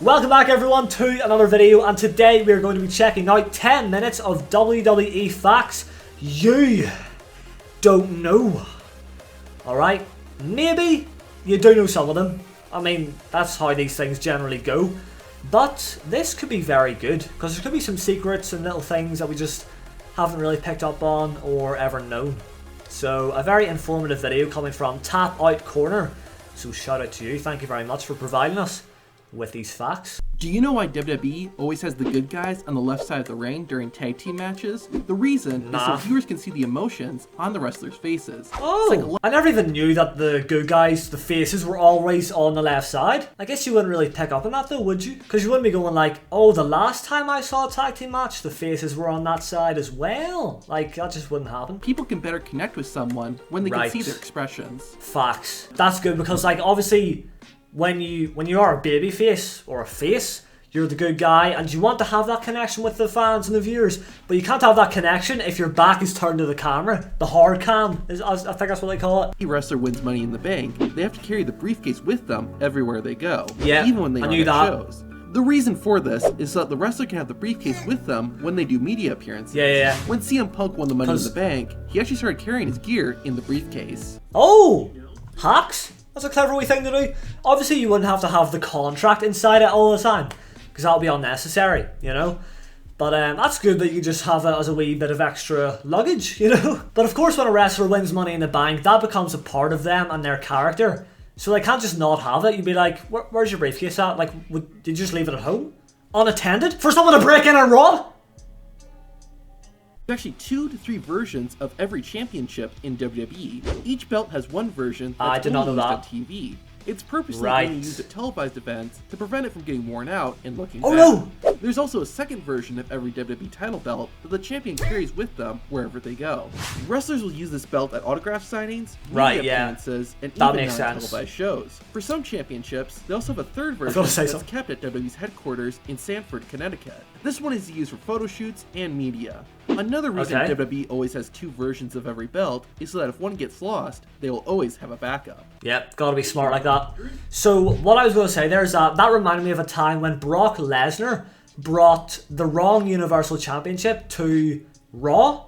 Welcome back everyone to another video, and today we are going to be checking out 10 minutes of WWE facts you don't know. Alright, maybe you do know some of them. I mean, that's how these things generally go. But this could be very good, because there could be some secrets and little things that we just haven't really picked up on or ever known. So, a very informative video coming from Tap Out Corner. So shout out to you, thank you very much for providing us with these facts. Do you know why WWE always has the good guys on the left side of the ring during tag team matches? The reason is so viewers can see the emotions on the wrestlers' faces. Oh, I never even knew that the good guys, the faces, were always on the left side. I guess you wouldn't really pick up on that though, would you? Because you wouldn't be going like, oh, the last time I saw a tag team match, the faces were on that side as well. Like, that just wouldn't happen. People can better connect with someone when they can see their expressions. Facts. That's good because, like, obviously, when you are a baby face or a face, you're the good guy and you want to have that connection with the fans and the viewers, but you can't have that connection if your back is turned to the camera. The hard cam, I think that's what they call it. A wrestler wins Money in the Bank, they have to carry the briefcase with them everywhere they go, yeah, even when they are at shows. The reason for this is so that the wrestler can have the briefcase with them when they do media appearances. Yeah. When CM Punk won the Money in the Bank, he actually started carrying his gear in the briefcase. Oh! Hacks? That's a clever wee thing to do. Obviously, you wouldn't have to have the contract inside it all the time, because that would be unnecessary, you know? But that's good that you just have it as a wee bit of extra luggage, you know? But of course, when a wrestler wins Money in the Bank, that becomes a part of them and their character. So they can't just not have it. You'd be like, where's your briefcase at? Like, did you just leave it at home? Unattended? For someone to break in and run? There's actually 2 to 3 versions of every championship in WWE. Each belt has one version that's only used on TV. It's purposely only used at televised events to prevent it from getting worn out and looking bad. No! There's also a second version of every WWE title belt that the champion carries with them wherever they go. Wrestlers will use this belt at autograph signings, media appearances, and even non-televised shows. For some championships, they also have a third version that's kept at WWE's headquarters in Sanford, Connecticut. This one is used for photo shoots and media. Another reason WWE always has 2 versions of every belt is so that if one gets lost, they will always have a backup. Yep, gotta be smart like that. So what I was going to say there is that reminded me of a time when Brock Lesnar brought the wrong Universal Championship to Raw.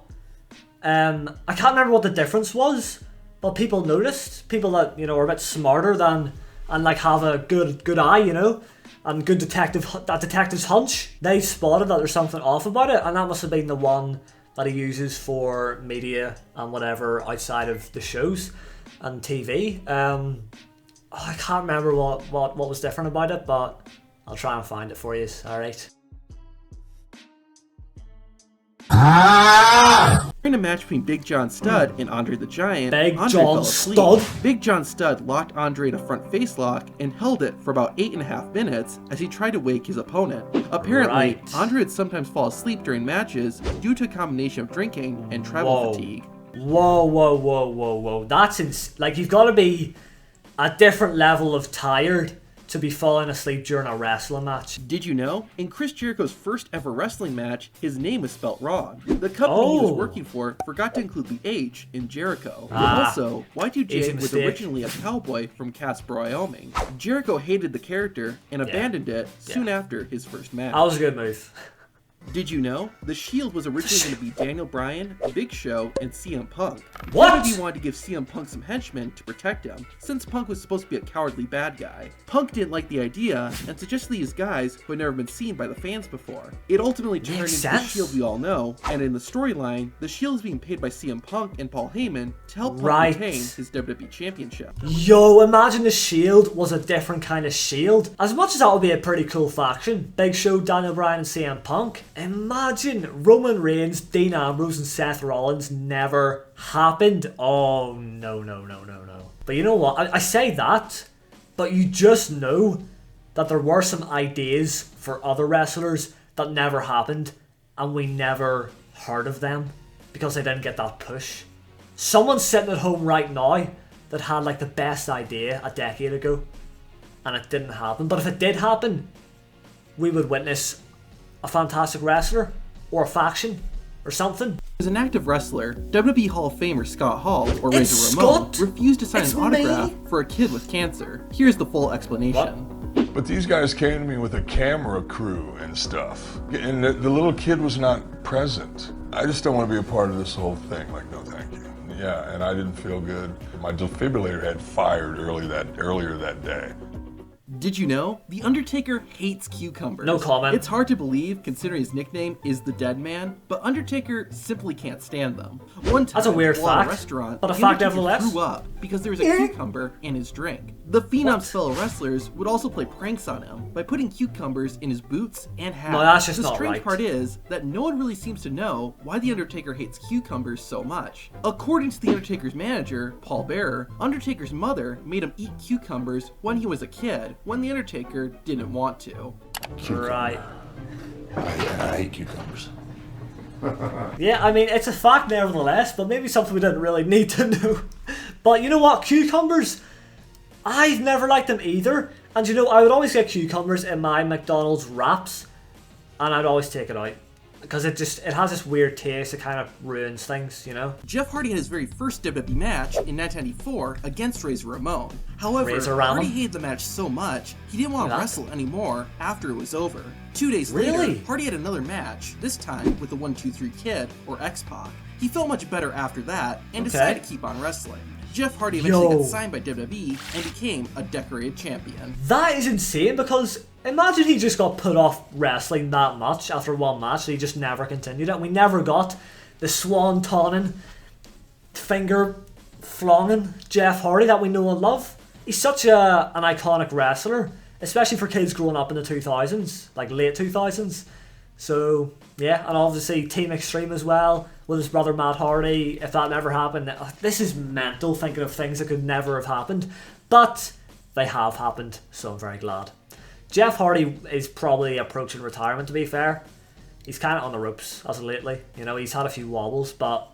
I can't remember what the difference was, but people noticed. People that, you know, are a bit smarter than and like have a good eye, you know, and good detective's hunch. They spotted that there's something off about it, and that must have been the one that he uses for media and whatever outside of the shows and TV. I can't remember what was different about it, but I'll try and find it for you. Alright. During a match between Big John Studd and Andre the Giant, Big Andre John fell asleep. Studd? Big John Studd locked Andre in a front face lock and held it for about 8.5 minutes as he tried to wake his opponent. Apparently, Andre would sometimes fall asleep during matches due to a combination of drinking and travel fatigue. Whoa. That's like, you've got to be a different level of tired to be falling asleep during a wrestling match. Did you know? In Chris Jericho's first ever wrestling match, his name was spelt wrong. The company he was working for forgot to include the H in Jericho. Also, Y2J was originally a cowboy from Casper, Wyoming. Jericho hated the character and abandoned it soon after his first match. That was a good move. Did you know? The Shield was originally going to be Daniel Bryan, Big Show, and CM Punk. What? WWE wanted to give CM Punk some henchmen to protect him, since Punk was supposed to be a cowardly bad guy. Punk didn't like the idea, and suggested they use guys who had never been seen by the fans before. It ultimately turned into the Shield we all know, and in the storyline, the Shield is being paid by CM Punk and Paul Heyman to help Punk retain his WWE Championship. Yo, imagine the Shield was a different kind of Shield. As much as that would be a pretty cool faction, Big Show, Daniel Bryan, and CM Punk, imagine Roman Reigns, Dean Ambrose, and Seth Rollins never happened. Oh, no. But you know what? I say that, but you just know that there were some ideas for other wrestlers that never happened, and we never heard of them because they didn't get that push. Someone's sitting at home right now that had like the best idea a decade ago, and it didn't happen. But if it did happen, we would witness a fantastic wrestler or a faction or something. As an active wrestler, WWE Hall of Famer Scott Hall, or Razor Ramon, refused to sign an autograph for a kid with cancer. Here's the full explanation. But these guys came to me with a camera crew and stuff. And the little kid was not present. I just don't want to be a part of this whole thing. Like, no, thank you. Yeah, and I didn't feel good. My defibrillator had fired earlier that day. Did you know? The Undertaker hates cucumbers. No comment. It's hard to believe, considering his nickname is the Dead Man, but Undertaker simply can't stand them. One time, that's a weird while fact, at a restaurant, but a fact nevertheless. Threw up because there was a cucumber in his drink. The Phenom's fellow wrestlers would also play pranks on him by putting cucumbers in his boots and hat. No, that's just the not strange right. part is that no one really seems to know why the Undertaker hates cucumbers so much. According to the Undertaker's manager, Paul Bearer, Undertaker's mother made him eat cucumbers when he was a kid, when the Undertaker didn't want to. Right. I hate cucumbers. Yeah, I mean, it's a fact nevertheless, but maybe something we didn't really need to know. But you know what? Cucumbers, I've never liked them either. And you know, I would always get cucumbers in my McDonald's wraps, and I'd always take it out. Because it has this weird taste, it kind of ruins things, you know? Jeff Hardy had his very first WWE match in 1994 against Razor Ramon. However, Razor Ramon? Hardy hated the match so much, he didn't want to wrestle anymore after it was over. 2 days Really? later, Hardy had another match, this time with the 1-2-3 Kid, or X-Pac. He felt much better after that, and decided to keep on wrestling. Jeff Hardy eventually got signed by WWE and became a decorated champion. That is insane, because imagine he just got put off wrestling that much after one match, and he just never continued it. We never got the swan-tawning, finger-flonging Jeff Hardy that we know and love. He's such an iconic wrestler, especially for kids growing up in the 2000s, like late 2000s. So, yeah, and obviously Team Extreme as well, with his brother Matt Hardy. If that never happened, this is mental, thinking of things that could never have happened. But they have happened, so I'm very glad. Jeff Hardy is probably approaching retirement, to be fair. He's kind of on the ropes as of lately. You know, he's had a few wobbles, but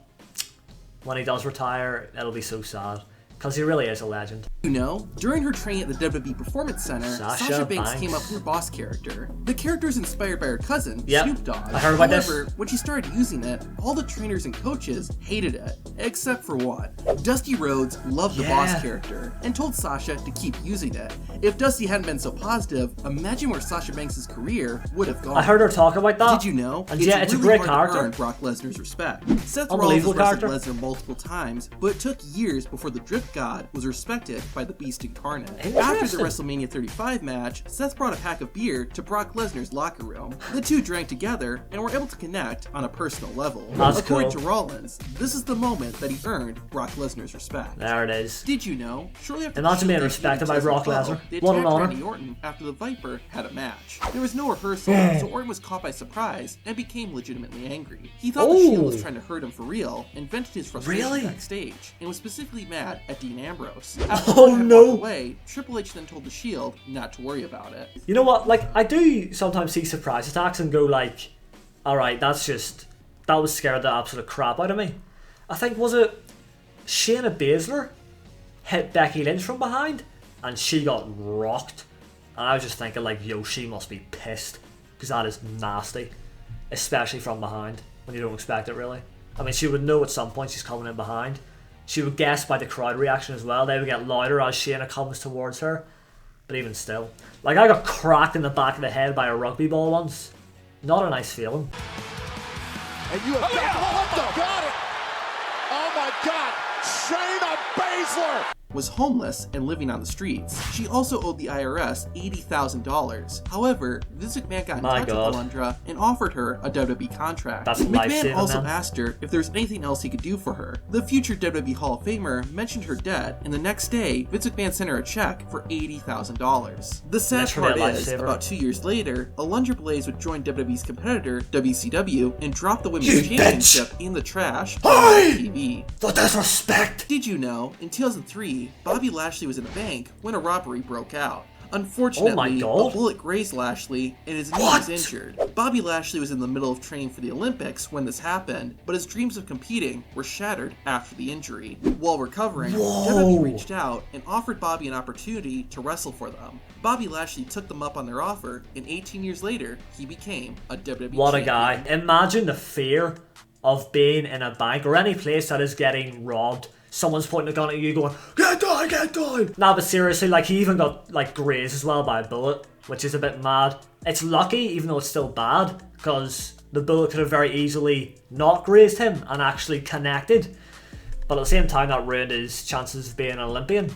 when he does retire, it'll be so sad. Because he really is a legend. You know, during her training at the WWE Performance Center, Sasha Banks came up with her boss character. The character is inspired by her cousin, Snoop Dogg. I heard about However, this. when she started using it, all the trainers and coaches hated it, except for one. Dusty Rhodes loved the boss character and told Sasha to keep using it. If Dusty hadn't been so positive, imagine where Sasha Banks' career would have gone. I heard her talk about that. Did you know? And yeah, it's really a great hard character. To earn Brock Lesnar's respect. Seth Rollins wrestled Lesnar multiple times, but it took years before the Drip God was respected by the Beast Incarnate. After the WrestleMania 35 match, Seth brought a pack of beer to Brock Lesnar's locker room. The two drank together and were able to connect on a personal level. According to Rollins, this is the moment that he earned Brock Lesnar's respect. There it is. Did you know? Shortly after not to be respected by Brock Lesnar. What an honor. Randy Orton after the Viper had a match. There was no rehearsal, so Orton was caught by surprise and became legitimately angry. He thought the Shield was trying to hurt him for real and vented his frustration backstage, and was specifically mad at Dean Ambrose. After walked away, Triple H then told the Shield not to worry about it. You know what? Like, I do sometimes see surprise attacks and go like, alright, that was scared the absolute crap out of me. I think, was it Shayna Baszler hit Becky Lynch from behind and she got rocked? And I was just thinking like, yo, she must be pissed, because that is nasty, especially from behind when you don't expect it really. I mean, she would know at some point she's coming in behind. She would guess by the crowd reaction as well. They would get louder as Shayna comes towards her. But even still, like, I got cracked in the back of the head by a rugby ball once. Not a nice feeling. And you have got it. Oh my God, Shayna Baszler was homeless and living on the streets. She also owed the IRS $80,000. However, Vince McMahon got in touch with Alundra and offered her a WWE contract. McMahon also asked her if there was anything else he could do for her. The future WWE Hall of Famer mentioned her debt, and the next day, Vince McMahon sent her a check for $80,000. The sad part is, about 2 years later, Alundra Blaze would join WWE's competitor, WCW, and drop the Women's Championship in the trash on TV. The disrespect! Did you know, in 2003, Bobby Lashley was in a bank when a robbery broke out. Unfortunately, a bullet grazed Lashley and his knee was injured. Bobby Lashley was in the middle of training for the Olympics when this happened, but his dreams of competing were shattered after the injury. While recovering, WWE reached out and offered Bobby an opportunity to wrestle for them. Bobby Lashley took them up on their offer, and 18 years later, he became a WWE What champion. a guy. Imagine the fear of being in a bank or any place that is getting robbed someone's pointing a gun at you going, get down, get down. Nah, but seriously, like, he even got, like, grazed as well by a bullet, which is a bit mad. It's lucky, even though it's still bad, because the bullet could have very easily not grazed him and actually connected. But at the same time, that ruined his chances of being an Olympian.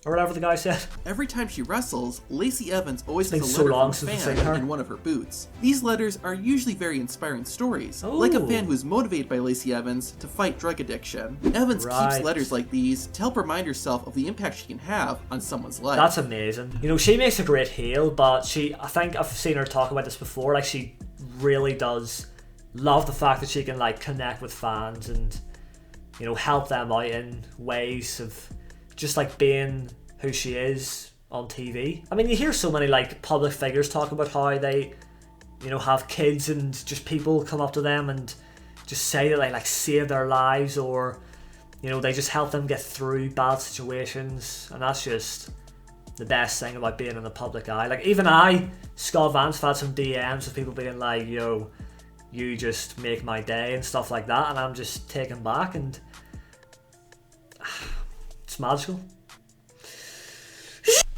Or whatever the guy said. Every time she wrestles, Lacey Evans always has a so letter from a fan in one of her boots. These letters are usually very inspiring stories, like a fan who is motivated by Lacey Evans to fight drug addiction. Evans keeps letters like these to help remind herself of the impact she can have on someone's life. That's amazing. You know, she makes a great heel, but I think I've seen her talk about this before, like, she really does love the fact that she can, like, connect with fans and, you know, help them out in ways of just, like, being who she is on TV. I mean, you hear so many, like, public figures talk about how they, you know, have kids and just people come up to them and just say that they, like, save their lives, or, you know, they just help them get through bad situations. And that's just the best thing about being in the public eye. Like, even Scott Vance, have had some DMs of people being like, yo, you just make my day and stuff like that, and I'm just taken back, and it's magical.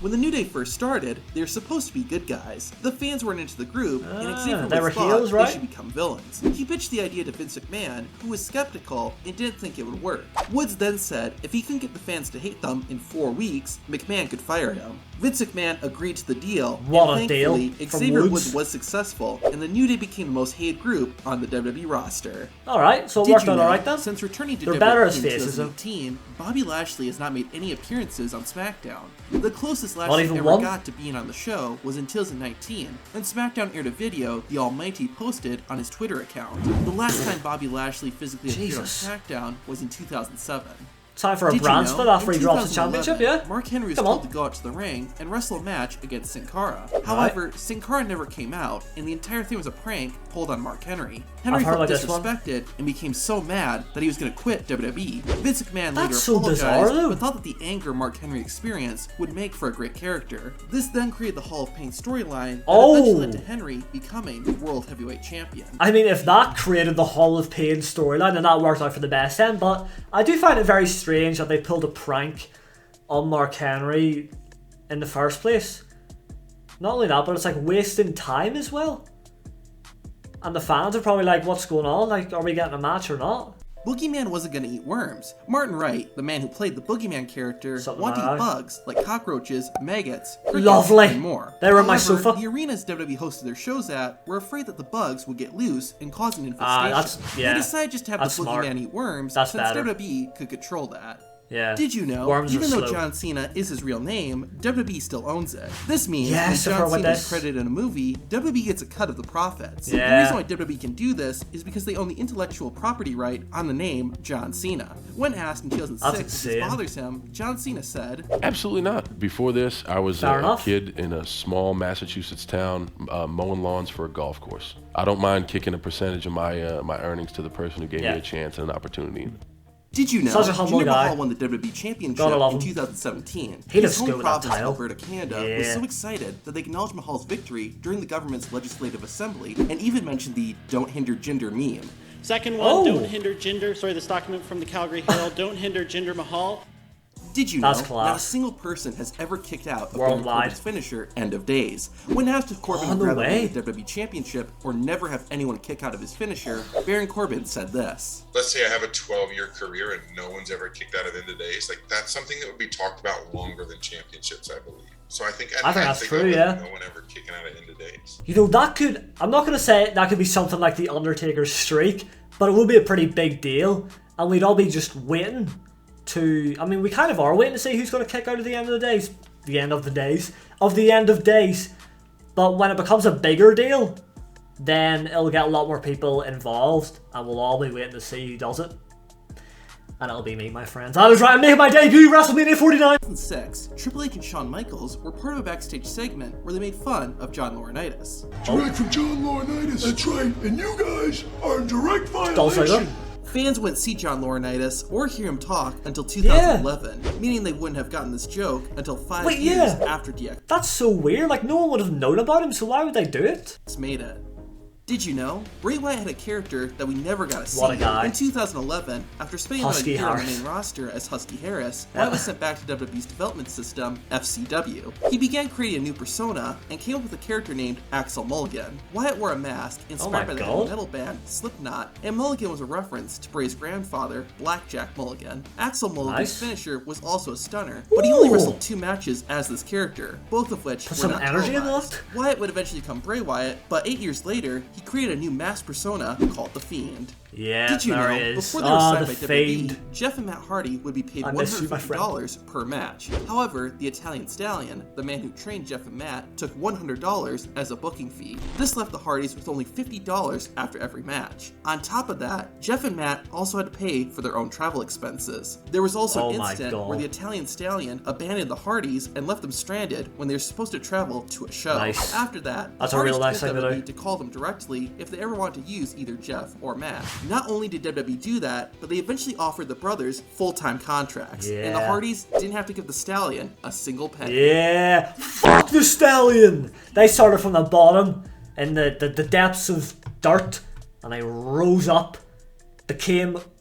When the New Day first started, they were supposed to be good guys. The fans weren't into the group, and Xavier they were thought heels, right? they should become villains. He pitched the idea to Vince McMahon, who was skeptical and didn't think it would work. Woods then said if he couldn't get the fans to hate them in 4 weeks, McMahon could fire him. Vince McMahon agreed to the deal, What and a deal thankfully, from Xavier Woods. Woods was successful, and the New Day became the most hated group on the WWE roster. Alright, so it Did worked you out know, alright then? since returning to They're WWE better as in faces, though. 2018, Bobby Lashley has not made any appearances on SmackDown. The closest Not Lashley even ever one? got to being on the show was in 2019, when SmackDown aired a video the Almighty posted on his Twitter account. The last time Bobby Lashley physically appeared on SmackDown was in 2007. Time for a Did you brand know, split after in he drops the 2011, championship, yeah? Mark Henry was Come told on. to go out to the ring and wrestle a match against Sin Cara. However, Sin Cara never came out, and the entire thing was a prank pulled on Mark Henry. Henry I've heard felt about this one. disrespected and became so mad that he was going to quit WWE. Vince McMahon later That's so apologized, bizarre, though. but thought that the anger Mark Henry experienced would make for a great character. This then created the Hall of Pain storyline that eventually led to Henry becoming the World Heavyweight Champion. I mean, if that created the Hall of Pain storyline, then that worked out for the best end, but I do find it very strange that they pulled a prank on Mark Henry in the first place. Not only that, but it's like wasting time as well. And the fans are probably like, what's going on? Like, are we getting a match or not? Boogeyman wasn't going to eat worms. Martin Wright, the man who played the Boogeyman character, Something wanted to like eat that. bugs like cockroaches, maggots, crickets, Lovely. and more. They were on my However, sofa. the arenas WWE hosted their shows at were afraid that the bugs would get loose and cause an infestation. They decided just to have That's the smart. Boogeyman eat worms That's since better. WWE could control that. Yeah. Did you know, Worms are even though slow. John Cena is his real name, WWE still owns it. This means Yes, when I've John heard about Cena is this. credited in a movie, WWE gets a cut of the profits. Yeah. The reason why WWE can do this is because they own the intellectual property right on the name John Cena. When asked in 2006 That's if this insane. bothers him, John Cena said, Absolutely not. Before this, I was Fair a enough. kid in a small Massachusetts town mowing lawns for a golf course. I don't mind kicking a percentage of my my earnings to the person who gave me a chance and an opportunity. Did you know Such a humble Jinder guy. Mahal won the WWE Championship Gotta love in him. 2017? He His looks home good with that province, title. Alberta, Canada, was Yeah. so excited that they acknowledged Mahal's victory during the government's legislative assembly and even mentioned the "Don't Hinder Jinder" meme. Second one, don't hinder Jinder. Sorry, this document from the Calgary Herald. Don't hinder Jinder Mahal. Did you know That's not a class. single person has ever kicked out of Baron Worldwide. Corbin's finisher, End of Days? When asked if Corbin would no rather way. win the WWE Championship or never have anyone kick out of his finisher, Baron Corbin said this. Let's say I have a 12-year career and no one's ever kicked out of End of Days. Like, that's something that would be talked about longer than championships, I believe. So I think that's I true, would- yeah. No one ever kicking out of End of Days. You know, that could... I'm not going to say that could be something like The Undertaker's streak, but it would be a pretty big deal, and we'd all be just waiting to... I mean, we kind of are waiting to see who's going to kick out at the end of the days. The end of the days. Of the end of days. But when it becomes a bigger deal, then it'll get a lot more people involved, and we'll all be waiting to see who does it. And it'll be me, my friends. I was right, I'm making my debut, WrestleMania 49! In 2006, Triple H and Shawn Michaels were part of a backstage segment where they made fun of John Laurinaitis. Direct from John Laurinaitis. That's right. And you guys are in direct Dolph violation. Ziggler. Fans wouldn't see John Laurinaitis or hear him talk until 2011, meaning they wouldn't have gotten this joke until 5 Wait, years yeah. after DX That's so weird, like no one would have known about him, so why would they do it? made it. Did you know? Bray Wyatt had a character that we never got to see. What a guy. In 2011, after spending about a year on the main roster as Husky Harris, Wyatt was sent back to WWE's development system, FCW. He began creating a new persona and came up with a character named Axel Mulligan. Wyatt wore a mask inspired by the heavy metal band Slipknot, and Mulligan was a reference to Bray's grandfather, Blackjack Mulligan. Axel Mulligan's finisher was also a stunner, but he only wrestled 2 matches as this character, both of which were not televised. Wyatt would eventually become Bray Wyatt, but 8 years later, he created a new masked persona called The Fiend. Yeah, did you there know, is. before they were signed by WWE, Jeff and Matt Hardy would be paid $150 per match. However, the Italian Stallion, the man who trained Jeff and Matt, took $100 as a booking fee. This left the Hardys with only $50 after every match. On top of that, Jeff and Matt also had to pay for their own travel expenses. There was also an incident where the Italian Stallion abandoned the Hardys and left them stranded when they were supposed to travel to a show. After that, the Hardys told WWE to call them directly if they ever wanted to use either Jeff or Matt. Not only did WWE do that, but they eventually offered the brothers full-time contracts, and the Hardys didn't have to give the Stallion a single penny. Yeah, fuck the Stallion! They started from the bottom, in the depths of dirt, and they rose up,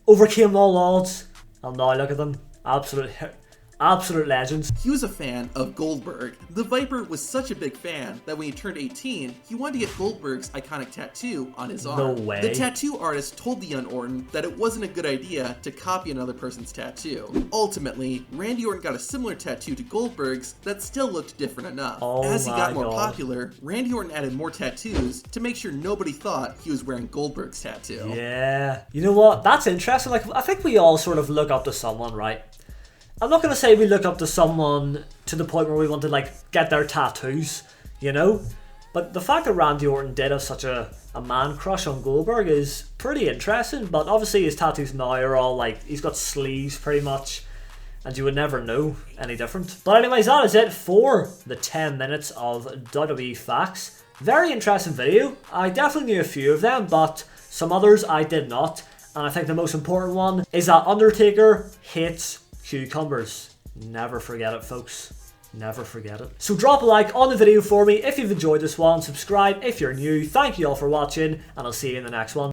overcame all odds, and now look at them, absolute legends. He was a fan of Goldberg. The Viper was such a big fan that when he turned 18, he wanted to get Goldberg's iconic tattoo on his arm. No way. The tattoo artist told the young Orton that it wasn't a good idea to copy another person's tattoo. Ultimately, Randy Orton got a similar tattoo to Goldberg's that still looked different enough. As he got more popular, Randy Orton added more tattoos to make sure nobody thought he was wearing Goldberg's tattoo. Yeah. You know what? That's interesting. Like, I think we all sort of look up to someone, right? I'm not going to say we look up to someone to the point where we want to, like, get their tattoos, you know? But the fact that Randy Orton did have such a man crush on Goldberg is pretty interesting. But obviously his tattoos now are all, like, he's got sleeves pretty much. And you would never know any different. But anyways, that is it for the 10 minutes of WWE Facts. Very interesting video. I definitely knew a few of them, but some others I did not. And I think the most important one is that Undertaker hates cucumbers. Never forget it, folks. Never forget it. So drop a like on the video for me if you've enjoyed this one. Subscribe if you're new. Thank you all for watching, and I'll see you in the next one.